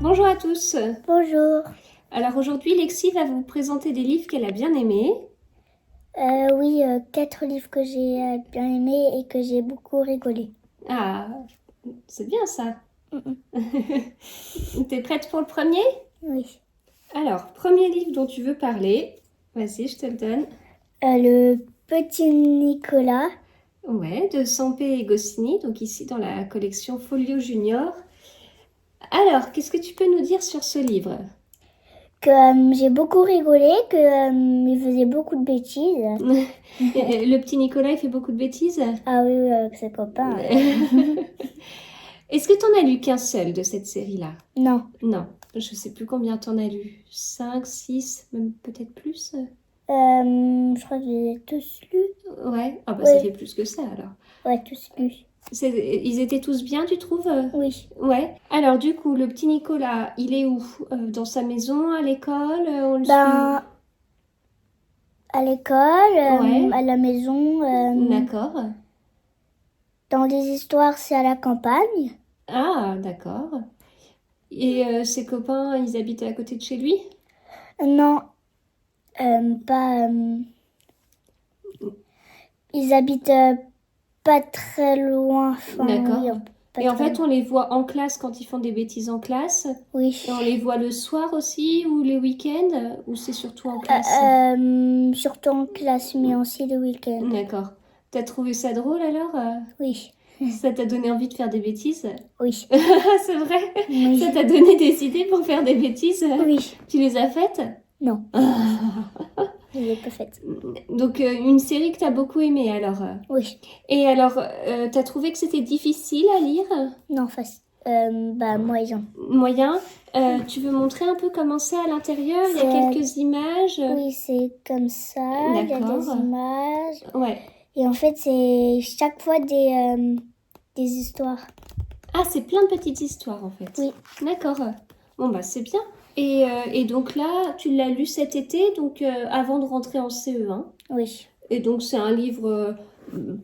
Bonjour à tous. Bonjour. Alors aujourd'hui, Lexi va vous présenter des livres qu'elle a bien aimés. Oui, 4 livres que j'ai bien aimés et que j'ai beaucoup rigolé. Ah, c'est bien ça. Mhm. T'es prête pour le premier? Oui. Alors, premier livre dont tu veux parler. Vas-y, je te le donne. Le petit Nicolas. Ouais, de Sampé et Goscinny, donc ici dans la collection Folio Junior. Alors, qu'est-ce que tu peux nous dire sur ce livre? Que j'ai beaucoup rigolé, que il faisait beaucoup de bêtises. Le petit Nicolas, il fait beaucoup de bêtises? Ah oui, avec ses copains. Est-ce que tu en as lu qu'un seul de cette série-là? Non. Non, je sais plus combien t'en as lu. 5, 6, même peut-être plus? Je crois que je les ai tous lus. Ouais, ah bah Oui. ça fait plus que ça alors. Ouais, tous lus. Ils étaient tous bien, tu trouves? Oui. Ouais. Alors du coup, le petit Nicolas, il est où? Dans sa maison, à l'école? On le Ben, à l'école, Ouais. à la maison, suit? D'accord. dans les histoires, c'est à la campagne. Ah, d'accord. Et ses copains, ils habitent à côté de chez lui? Non, pas. Ils habitent pas très loin. Enfin, D'accord. oui, pas Et en très fait, loin. on les voit en classe quand ils font des bêtises en classe. Oui. Et on les voit le soir aussi ou les week-ends? Ou c'est surtout en classe? Surtout en classe, mais aussi le week-end. D'accord. T'as trouvé ça drôle alors? Oui. Ça t'a donné envie de faire des bêtises? Oui. C'est vrai? Oui. Ça t'a donné des idées pour faire des bêtises? Oui. Tu les as faites? Non. Je l'ai pas faite. Donc une série que t'as beaucoup aimée alors. Oui. Et alors, t'as trouvé que c'était difficile à lire? Non, facile. Moyen. Moyen. Tu veux montrer un peu comment c'est à l'intérieur? Il y a C'est- quelques images. Oui, c'est comme ça. Il y a des D'accord. images. Ouais. Et en fait, c'est chaque fois des histoires. Ah, c'est plein de petites histoires en fait. Oui. D'accord. Bon, bah c'est bien. Et donc là, tu l'as lu cet été, donc avant de rentrer en CE1. Oui. Et donc c'est un livre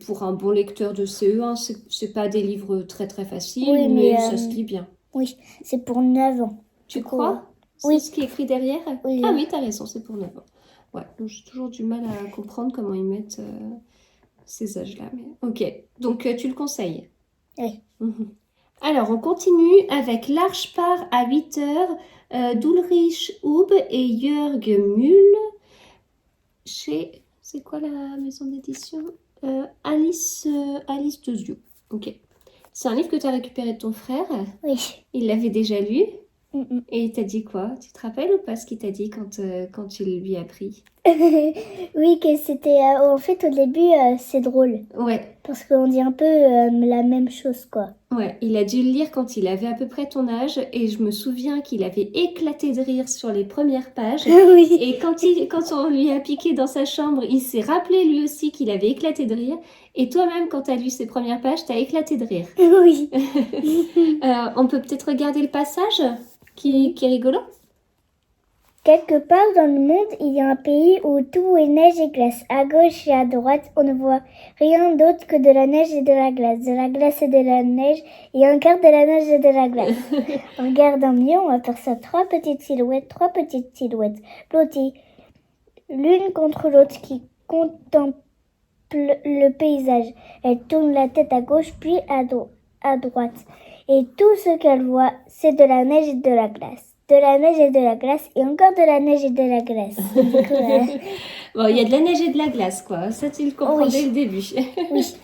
pour un bon lecteur de CE1. C'est pas des livres très très faciles, Oui, mais mais, ça se lit bien. Oui, c'est pour 9 ans. Tu Du coup, crois? C'est oui. ce qui est écrit derrière? Oui. Ah oui, t'as raison, c'est pour 9 ans. Ouais, donc j'ai toujours du mal à comprendre comment ils mettent ces âges-là. Mais... Ok, donc tu le conseilles? Oui. Mhm. Alors, on continue avec L'Arche part à 8 heures d'Ulrich Hub et Jörg Mühl chez... C'est quoi la maison d'édition? Alice Dezio. Ok. C'est un livre que tu as récupéré de ton frère. Oui. Il l'avait déjà lu. Mm, Et il t'a dit quoi? Tu te rappelles ou pas ce qu'il t'a dit quand tu lui as pris? Oui, que c'était. En fait, au début, c'est drôle. Ouais, Parce qu'on dit un peu la même chose, quoi. ouais, il a dû le lire quand il avait à peu près ton âge et je me souviens qu'il avait éclaté de rire sur les premières pages. Oui. Et quand on lui a piqué dans sa chambre, il s'est rappelé lui aussi qu'il avait éclaté de rire. Et toi-même, quand tu as lu ces premières pages, tu as éclaté de rire. Oui. On peut peut-être regarder le passage qui est rigolo. Quelque part dans le monde, il y a un pays où tout est neige et glace. À gauche et à droite, on ne voit rien d'autre que de la neige et de la glace. De la glace et de la neige, et encore de la neige et de la glace. En regardant mieux, on aperçoit trois petites silhouettes blotties l'une contre l'autre qui contemplent le paysage. Elles tournent la tête à gauche puis à droite. Et tout ce qu'elles voient, c'est de la neige et de la glace. De la neige et de la glace et encore de la neige et de la glace. Bon, il y a de la neige et de la glace, quoi. Ça, tu le comprends Oui. dès le début. Oui.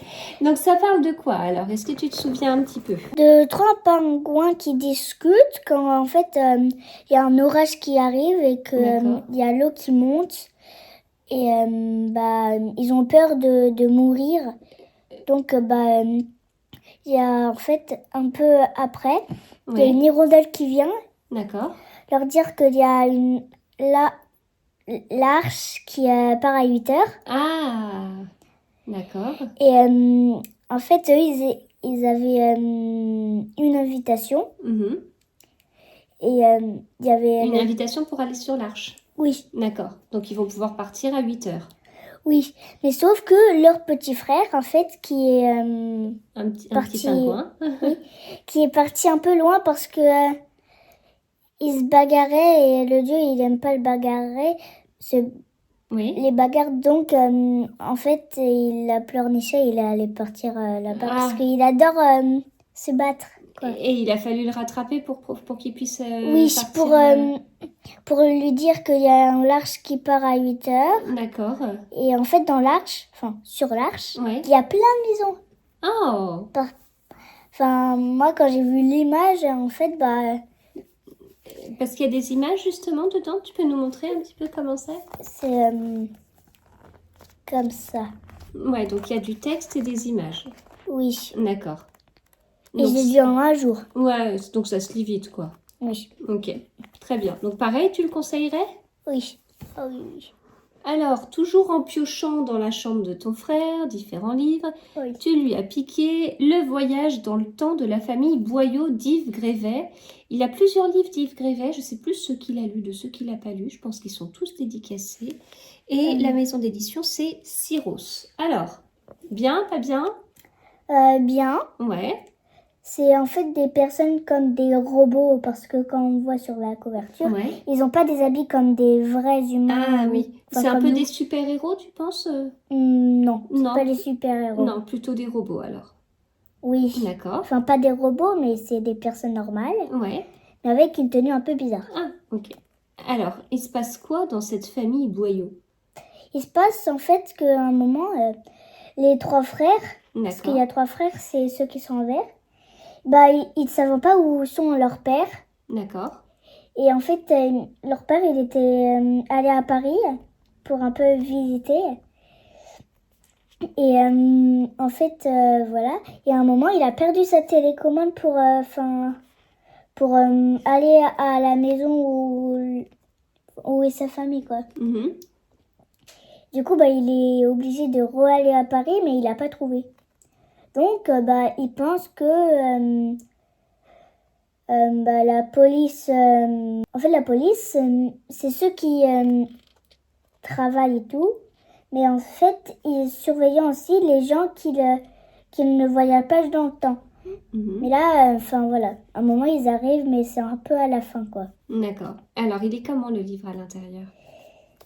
Donc, ça parle de quoi, alors? Est-ce que tu te souviens un petit peu? De trois pingouins qui discutent quand en fait il y a un orage qui arrive et que D'accord. il y a l'eau qui monte et ils ont peur de mourir. Donc il y a en fait un peu après, il y a Ouais. une hirondelle qui vient D'accord. leur dire qu'il y a l'arche qui part à 8 heures. Ah, d'accord. Et en fait, eux, ils avaient une invitation. Mhm. Et il y avait... Une invitation pour aller sur l'Arche. Oui, D'accord. Donc, ils vont pouvoir partir à 8 heures. oui. Mais sauf que leur petit frère, en fait, qui est Un petit parti... pingouin. Oui, qui est parti un peu loin parce que il se bagarrait et le dieu, il aime pas le bagarrer, Oui. les bagarres. Donc, en fait, il a pleurniché, il est allé partir là-bas parce qu'il adore se battre. Quoi. Et il a fallu le rattraper pour qu'il puisse Oui, partir. pour lui dire qu'il y a un l'arche qui part à 8 heures. D'accord. Et en fait, dans l'arche, enfin, sur l'arche, Ouais. il y a plein de maisons. Oh. Enfin, moi, quand j'ai vu l'image, en fait, bah, Parce qu'il y a des images justement dedans. Tu peux nous montrer un petit peu comment c'est? c'est comme ça. Ouais, donc il y a du texte et des images. Oui. D'accord. Et Donc, je l'ai lu en un jour. ouais, donc ça se lit vite, quoi. Oui. Ok, très bien. Donc pareil, tu le conseillerais? Oui. Ah oui, oui. Alors, toujours en piochant dans la chambre de ton frère, différents livres, Oui. tu lui as piqué Le voyage dans le temps de la famille Boyau d'Yves Grévet. Il a plusieurs livres d'Yves Grévet, je sais plus ceux qu'il a lus de ceux qu'il n'a pas lus, je pense qu'ils sont tous dédicacés. Et la maison d'édition, c'est Syros. Alors, bien, pas bien? Bien. Ouais, C'est en fait des personnes comme des robots parce que quand on voit sur la couverture, ouais. ils n'ont pas des habits comme des vrais humains. Ah oui, Enfin, c'est un comme peu nous. des super-héros, tu penses? Non, c'est Non, pas des super-héros. non, plutôt des robots alors. Oui. D'accord. Enfin, pas des robots, mais c'est des personnes normales, Ouais. mais avec une tenue un peu bizarre. Ah, ok. Alors, il se passe quoi dans cette famille Boyau? Il se passe en fait qu'à un moment, les trois frères, parce qu'il y a D'accord, trois frères, c'est ceux qui sont en vert, bah, ils ne savent pas où sont leurs pères. d'accord. Et en fait, leur père, il était allé à Paris pour un peu visiter. Et en fait, voilà. Et à un moment, il a perdu sa télécommande pour aller à la maison où est sa famille, quoi. Mhm. Du coup, bah, il est obligé de re-aller à Paris, mais il n'a pas trouvé. Donc, bah, il pense que bah, la police... en fait, la police, c'est ceux qui travaillent et tout. Mais en fait, ils surveillaient aussi les gens qui ne voyagent pas dans le temps. Mhm. Mais là, enfin voilà, à un moment ils arrivent, mais c'est un peu à la fin, quoi. D'accord. Alors, il est comment le livre à l'intérieur?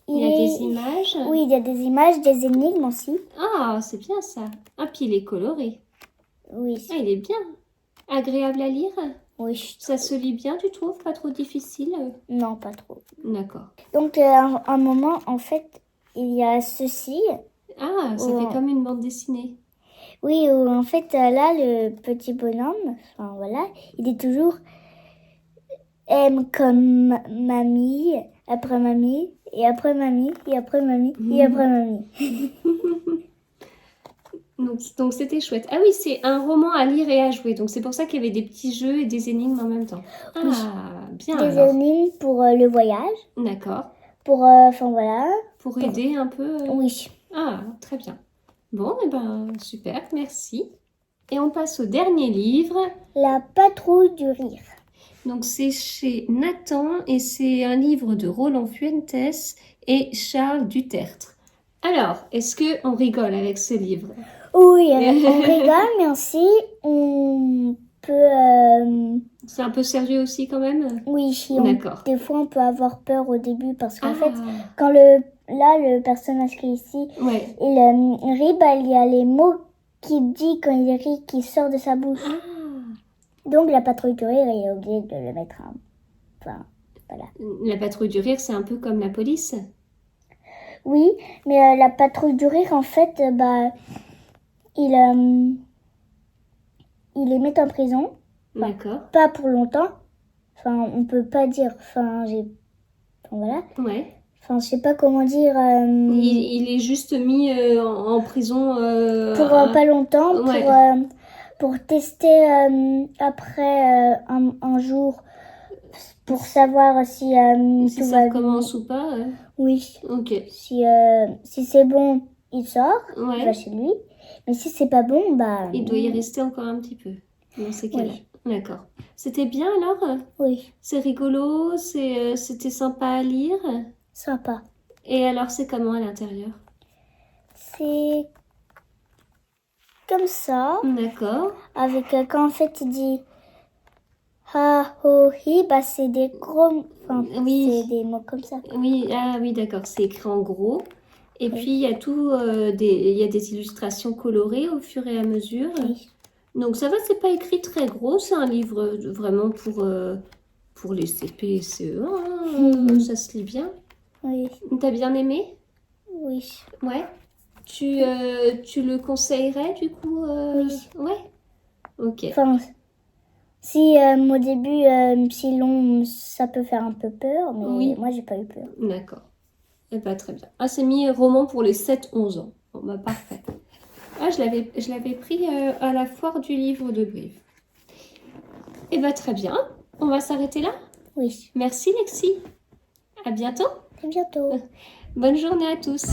Il Il y a des est... images? Oui, il y a des images, des énigmes aussi. Ah, c'est bien ça. Ah, puis il est coloré. Oui, Ah, il est bien. Agréable à lire? oui. Ça se lit bien, tu trouves? Pas trop difficile? Non, pas trop. D'accord. Donc, un moment, en fait, il y a ceci. Ah, ça fait comme une bande dessinée. Oui, où en fait, là, le petit bonhomme, enfin voilà, il est toujours M comme mamie, après mamie, et après mamie, et après mamie, et après mamie. Donc c'était chouette. Ah oui, c'est un roman à lire et à jouer. Donc c'est pour ça qu'il y avait des petits jeux et des énigmes en même temps. Oui. Ah, bien Des alors. énigmes pour le voyage, D'accord. pour, enfin voilà. Pour aider un peu. Oui. Ah, très bien. Bon, et ben super, merci. Et on passe au dernier livre. La patrouille du rire. Donc c'est chez Nathan et c'est un livre de Roland Fuentes et Charles Dutertre. Alors, est-ce que on rigole avec ce livre? Oui, on rigole, mais aussi on peut... C'est un peu sérieux aussi quand même? oui, D'accord. des fois on peut avoir peur au début parce qu'en fait, Ah, quand le personnage qui est ici, ouais. il rit, bah, il y a les mots qu'il dit quand il rit qui sortent de sa bouche. Ah, Donc la patrouille du rire est obligée de le mettre en... Enfin, voilà. la patrouille du rire, c'est un peu comme la police. Oui, mais la patrouille du rire, en fait, bah, il, il les met en prison. Enfin, D'accord. pas pour longtemps. Enfin, on peut pas dire... Enfin, voilà. Ouais. Enfin, je sais pas comment dire... Il est juste mis en prison. pour pas longtemps, Ouais. pour tester après un jour, pour savoir si Si tout ça va recommence ou pas. Oui. Ok. Si c'est bon, il sort, il Ouais. va chez lui. Mais si c'est pas bon, bah... Il doit y rester encore un petit peu dans ces cas-là. Oui. D'accord. C'était bien alors? Oui, C'est rigolo, c'était sympa à lire. sympa. Et alors, c'est comment à l'intérieur? C'est comme ça, D'accord. avec quand en fait il dit Ha, ho, hi, bah c'est des gros... Enfin, Oui. c'est des mots comme ça. Oui, ah oui, d'accord, c'est écrit en gros. Et Oui. puis, il y a il y a des illustrations colorées au fur et à mesure. Oui. Donc, ça va, c'est pas écrit très gros. C'est un livre vraiment pour les CP et CE1. Hein, ça se lit bien. Oui. T'as bien aimé? Oui. Ouais. Tu le conseillerais, du coup? Oui. Ouais. Ok. Enfin, si au début, si long, ça peut faire un peu peur, mais Oui. moi, j'ai pas eu peur. D'accord. Eh ben, très bien. Ah, c'est mis roman pour les 7-11 ans. Bon, bah, parfait. Ah, je l'avais pris à la foire du livre de Brive. Eh bien, très bien. On va s'arrêter là. Oui. Merci, Lexi. À bientôt. À bientôt. Bonne journée à tous.